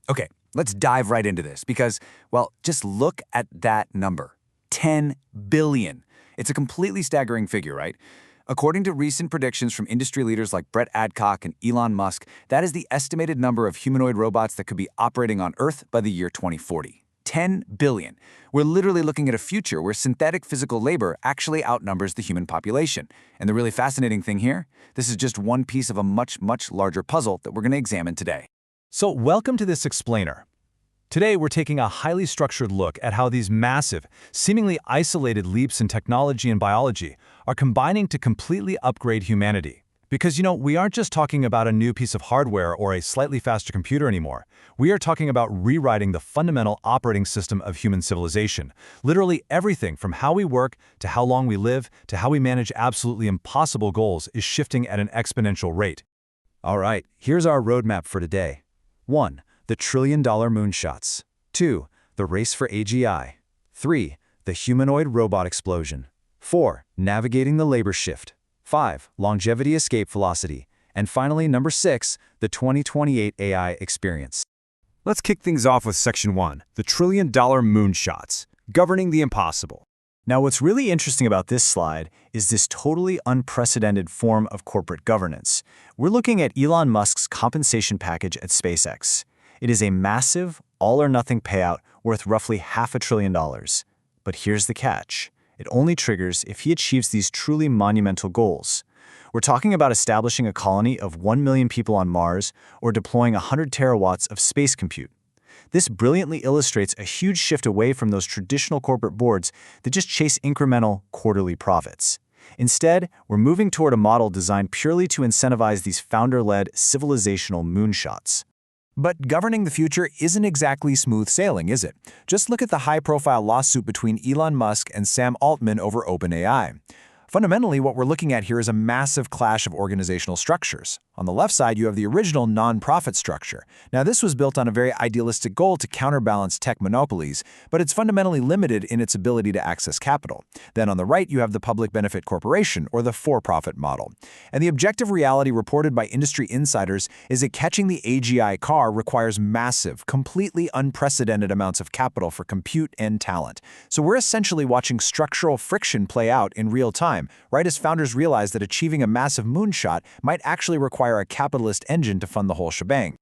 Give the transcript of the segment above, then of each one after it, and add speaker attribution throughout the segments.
Speaker 1: Okay, let's dive right into this because, well, just look at that number. 10 billion. It's a completely staggering figure, right? According to recent predictions from industry leaders like Brett Adcock and Elon Musk, that is the estimated number of humanoid robots that could be operating on Earth by the year 2040. 10 billion. We're literally looking at a future where synthetic physical labor actually outnumbers the human population. And the really fascinating thing here, this is just one piece of a much, much larger puzzle that we're going to examine today.
Speaker 2: So welcome to this explainer. Today we're taking a highly structured look at how these massive, seemingly isolated leaps in technology and biology are combining to completely upgrade humanity. Because, we aren't just talking about a new piece of hardware or a slightly faster computer anymore. We are talking about rewriting the fundamental operating system of human civilization. Literally everything from how we work to how long we live to how we manage absolutely impossible goals is shifting at an exponential rate. All right, here's our roadmap for today. 1. The trillion-dollar moonshots. 2. The race for AGI. 3. The humanoid robot explosion. 4. Navigating the labor shift. 5. Longevity escape velocity. And finally, number 6, the 2028 AI experience.
Speaker 3: Let's kick things off with Section 1, the trillion-dollar moonshots, governing the impossible.
Speaker 4: Now, what's really interesting about this slide is this totally unprecedented form of corporate governance. We're looking at Elon Musk's compensation package at SpaceX. It is a massive, all-or-nothing payout worth roughly $500 billion. But here's the catch. It only triggers if he achieves these truly monumental goals. We're talking about establishing a colony of 1 million people on Mars or deploying 100 terawatts of space compute. This brilliantly illustrates a huge shift away from those traditional corporate boards that just chase incremental quarterly profits. Instead, we're moving toward a model designed purely to incentivize these founder-led civilizational moonshots.
Speaker 1: But governing the future isn't exactly smooth sailing, is it? Just look at the high-profile lawsuit between Elon Musk and Sam Altman over OpenAI. Fundamentally, what we're looking at here is a massive clash of organizational structures. On the left side, you have the original non-profit structure. Now, this was built on a very idealistic goal to counterbalance tech monopolies, but it's fundamentally limited in its ability to access capital. Then on the right, you have the public benefit corporation, or the for-profit model. And the objective reality reported by industry insiders is that catching the AGI car requires massive, completely unprecedented amounts of capital for compute and talent. So we're essentially watching structural friction play out in real time, right as founders realize that achieving a massive moonshot might actually require a capitalist engine to fund the whole shebang.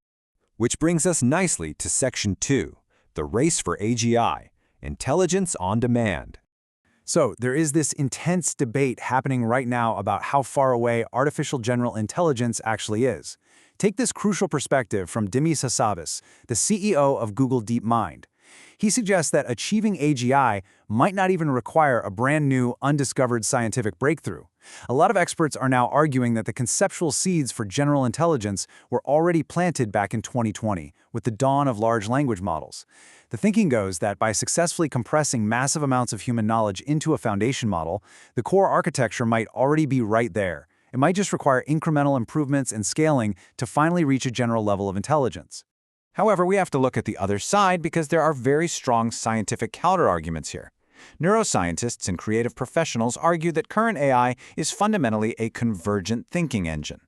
Speaker 3: Which brings us nicely to Section 2, the race for AGI, intelligence on demand.
Speaker 1: So there is this intense debate happening right now about how far away artificial general intelligence actually is. Take this crucial perspective from Dimitris Hassabis, the CEO of Google DeepMind. He suggests that achieving AGI might not even require a brand new, undiscovered scientific breakthrough. A lot of experts are now arguing that the conceptual seeds for general intelligence were already planted back in 2020 with the dawn of large language models. The thinking goes that by successfully compressing massive amounts of human knowledge into a foundation model, the core architecture might already be right there. It might just require incremental improvements and scaling to finally reach a general level of intelligence.
Speaker 3: However, we have to look at the other side because there are very strong scientific counterarguments here. Neuroscientists and creative professionals argue that current AI is fundamentally a convergent thinking engine.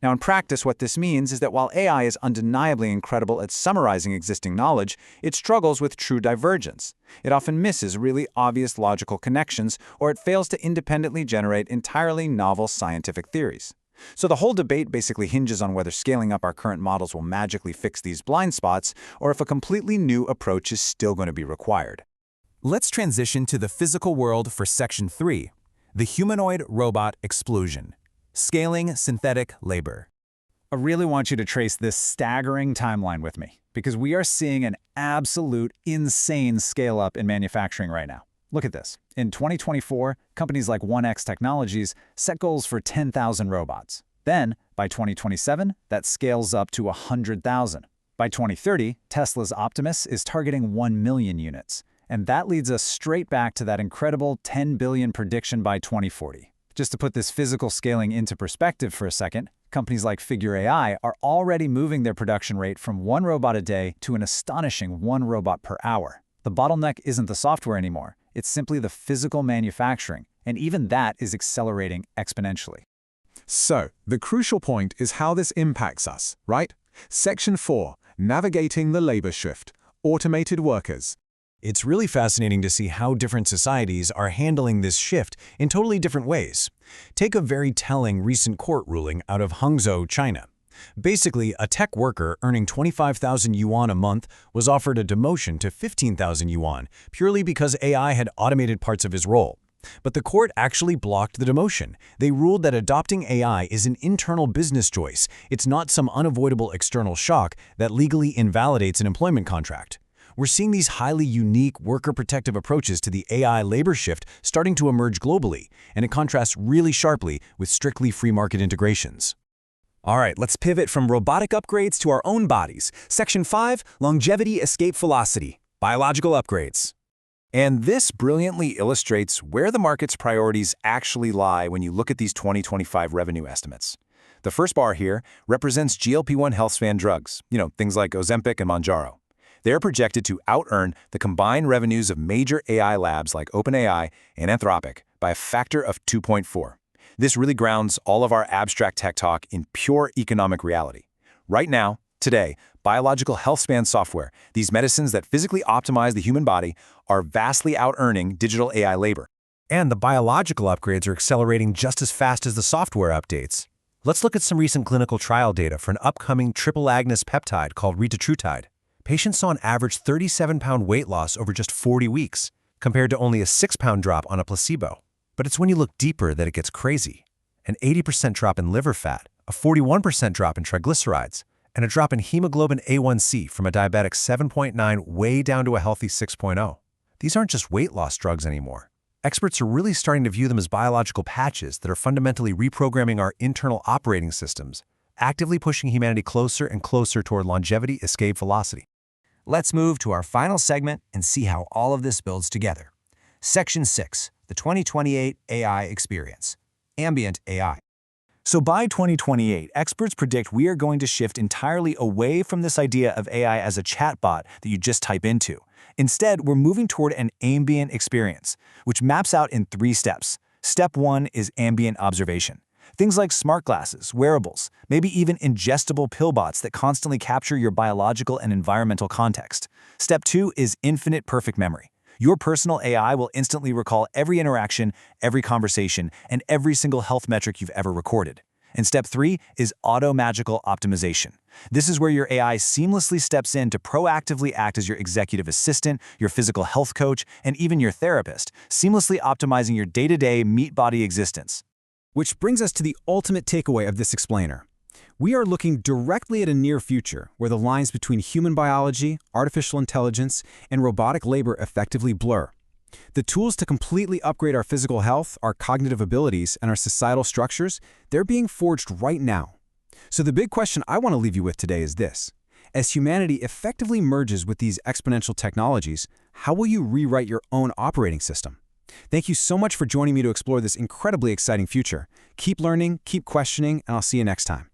Speaker 3: Now, in practice, what this means is that while AI is undeniably incredible at summarizing existing knowledge, it struggles with true divergence. It often misses really obvious logical connections, or it fails to independently generate entirely novel scientific theories. So the whole debate basically hinges on whether scaling up our current models will magically fix these blind spots, or if a completely new approach is still going to be required.
Speaker 2: Let's transition to the physical world for Section 3, the humanoid robot explosion, scaling synthetic labor.
Speaker 4: I really want you to trace this staggering timeline with me, because we are seeing an absolute insane scale-up in manufacturing right now. Look at this. In 2024, companies like 1X Technologies set goals for 10,000 robots. Then, by 2027, that scales up to 100,000. By 2030, Tesla's Optimus is targeting 1 million units. And that leads us straight back to that incredible 10 billion prediction by 2040. Just to put this physical scaling into perspective for a second, companies like Figure AI are already moving their production rate from 1 robot a day to an astonishing 1 robot per hour. The bottleneck isn't the software anymore. It's simply the physical manufacturing, and even that is accelerating exponentially.
Speaker 3: So, the crucial point is how this impacts us, right? Section 4,
Speaker 5: navigating the labor shift, automated workers.
Speaker 2: It's really fascinating to see how different societies are handling this shift in totally different ways. Take a very telling recent court ruling out of Hangzhou, China. Basically, a tech worker earning 25,000 yuan a month was offered a demotion to 15,000 yuan purely because AI had automated parts of his role. But the court actually blocked the demotion. They ruled that adopting AI is an internal business choice. It's not some unavoidable external shock that legally invalidates an employment contract. We're seeing these highly unique worker-protective approaches to the AI labor shift starting to emerge globally, and it contrasts really sharply with strictly free market integrations.
Speaker 6: All right, let's pivot from robotic upgrades to our own bodies. Section 5, Longevity Escape Velocity, Biological Upgrades.
Speaker 1: And this brilliantly illustrates where the market's priorities actually lie when you look at these 2025 revenue estimates. The first bar here represents GLP-1 health span drugs, things like Ozempic and Mounjaro. They're projected to out-earn the combined revenues of major AI labs like OpenAI and Anthropic by a factor of 2.4. This really grounds all of our abstract tech talk in pure economic reality. Right now, today, biological health span software, these medicines that physically optimize the human body, are vastly out-earning digital AI labor.
Speaker 2: And the biological upgrades are accelerating just as fast as the software updates. Let's look at some recent clinical trial data for an upcoming triple agonist peptide called retatrutide. Patients saw an average 37-pound weight loss over just 40 weeks, compared to only a 6-pound drop on a placebo. But it's when you look deeper that it gets crazy. An 80% drop in liver fat, a 41% drop in triglycerides, and a drop in hemoglobin A1C from a diabetic 7.9 way down to a healthy 6.0. These aren't just weight loss drugs anymore. Experts are really starting to view them as biological patches that are fundamentally reprogramming our internal operating systems, actively pushing humanity closer and closer toward longevity escape velocity.
Speaker 7: Let's move to our final segment and see how all of this builds together. Section 6, the 2028 AI Experience, Ambient AI.
Speaker 1: So by 2028, experts predict we are going to shift entirely away from this idea of AI as a chatbot that you just type into. Instead, we're moving toward an ambient experience, which maps out in 3 steps. Step 1 is ambient observation. Things like smart glasses, wearables, maybe even ingestible pillbots that constantly capture your biological and environmental context. Step 2 is infinite perfect memory. Your personal AI will instantly recall every interaction, every conversation, and every single health metric you've ever recorded. And step 3 is auto-magical optimization. This is where your AI seamlessly steps in to proactively act as your executive assistant, your physical health coach, and even your therapist, seamlessly optimizing your day-to-day meat-body existence.
Speaker 6: Which brings us to the ultimate takeaway of this explainer. We are looking directly at a near future where the lines between human biology, artificial intelligence, and robotic labor effectively blur. The tools to completely upgrade our physical health, our cognitive abilities, and our societal structures, they're being forged right now. So the big question I want to leave you with today is this. As humanity effectively merges with these exponential technologies, how will you rewrite your own operating system? Thank you so much for joining me to explore this incredibly exciting future. Keep learning, keep questioning, and I'll see you next time.